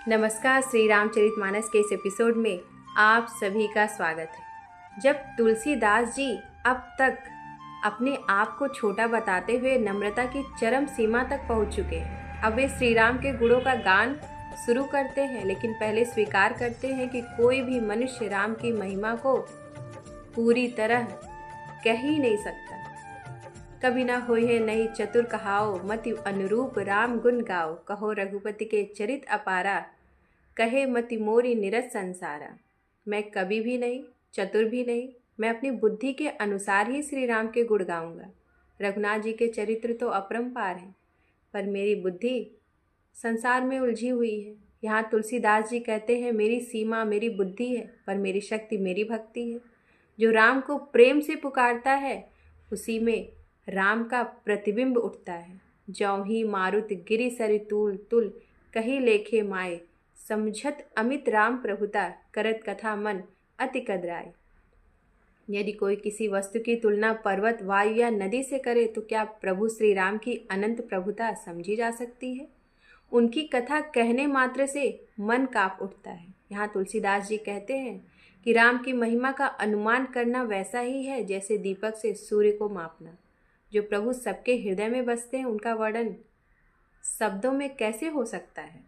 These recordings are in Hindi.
नमस्कार। श्री रामचरितमानस के इस एपिसोड में आप सभी का स्वागत है। जब तुलसीदास जी अब तक अपने आप को छोटा बताते हुए नम्रता की चरम सीमा तक पहुंच चुके हैं, अब वे श्री राम के गुणों का गान शुरू करते हैं, लेकिन पहले स्वीकार करते हैं कि कोई भी मनुष्य राम की महिमा को पूरी तरह कह ही नहीं सकता। कभी ना होई है नहीं चतुर कहाओ, मति अनुरूप राम गुण गाओ, कहो रघुपति के चरित अपारा, कहे मति मोरी निरत संसारा। मैं कभी भी नहीं, चतुर भी नहीं, मैं अपनी बुद्धि के अनुसार ही श्री राम के गुण गाऊंगा। रघुनाथ जी के चरित्र तो अपरंपार हैं, पर मेरी बुद्धि संसार में उलझी हुई है। यहाँ तुलसीदास जी कहते हैं, मेरी सीमा मेरी बुद्धि है, पर मेरी शक्ति मेरी भक्ति है। जो राम को प्रेम से पुकारता है, उसी में राम का प्रतिबिंब उठता है। जौं ही मारुत गिरि सरि तूल तुल, कही लेखे माए, समझत अमित राम प्रभुता, करत कथा मन अति कदराए। यदि कोई किसी वस्तु की तुलना पर्वत, वायु या नदी से करे, तो क्या प्रभु श्री राम की अनंत प्रभुता समझी जा सकती है? उनकी कथा कहने मात्र से मन कांप उठता है। यहाँ तुलसीदास जी कहते हैं कि राम की महिमा का अनुमान करना वैसा ही है जैसे दीपक से सूर्य को मापना। जो प्रभु सबके हृदय में बसते हैं, उनका वर्णन शब्दों में कैसे हो सकता है?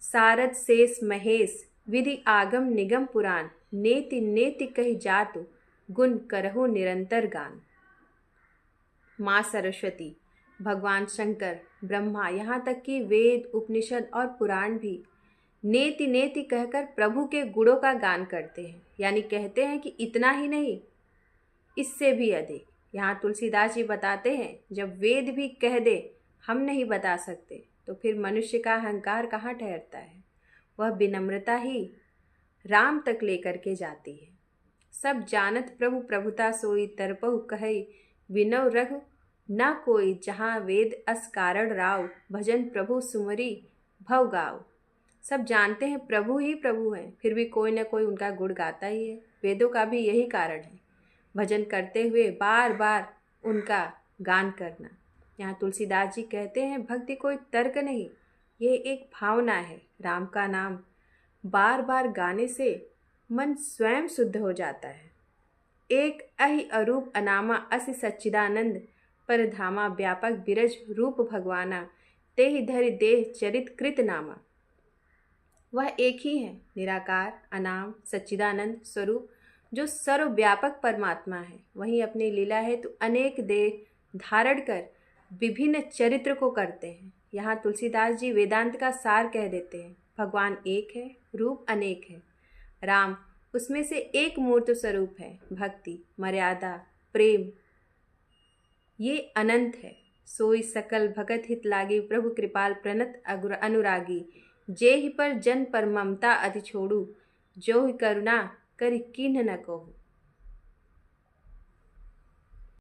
सारद शेष महेश, विधि आगम निगम पुराण, नेति नेति कहि जातु, गुण करहु निरंतर गान। माँ सरस्वती, भगवान शंकर, ब्रह्मा, यहाँ तक कि वेद, उपनिषद और पुराण भी नेति नेति कहकर प्रभु के गुणों का गान करते हैं। यानी कहते हैं कि इतना ही नहीं, इससे भी अधिक। यहाँ तुलसीदास जी बताते हैं, जब वेद भी कह दे हम नहीं बता सकते, तो फिर मनुष्य का अहंकार कहाँ ठहरता है? वह विनम्रता ही राम तक लेकर के जाती है। सब जानत प्रभु प्रभुता सोई, तरपहु कहे विनव रघु न कोई, जहाँ वेद अस कारण राव, भजन प्रभु सुमरी भव गाव। सब जानते हैं प्रभु ही प्रभु हैं, फिर भी कोई न कोई उनका गुण गाता ही है। वेदों का भी यही कारण है, भजन करते हुए बार बार उनका गान करना। यहाँ तुलसीदास जी कहते हैं, भक्ति कोई तर्क नहीं, ये एक भावना है। राम का नाम बार बार गाने से मन स्वयं शुद्ध हो जाता है। एक अहि अरूप अनामा, असि सच्चिदानंद परधामा, व्यापक बिरज रूप भगवाना, तेहि धरि देह चरित कृत नामा। वह एक ही है, निराकार, अनाम, सच्चिदानंद स्वरूप, जो सर्वव्यापक परमात्मा है। वहीं अपनी लीला हेतु अनेक देह धारण कर विभिन्न चरित्र को करते हैं। यहाँ तुलसीदास जी वेदांत का सार कह देते हैं, भगवान एक है, रूप अनेक है। राम उसमें से एक मूर्त स्वरूप है। भक्ति, मर्यादा, प्रेम ये अनंत है। सोई सकल भगत हित लागी, प्रभु कृपाल प्रणत अनुरागी, जेहि पर जन पर ममता अति छोड़ू, जो ही करुणा करि कीन्ह न कहूँ।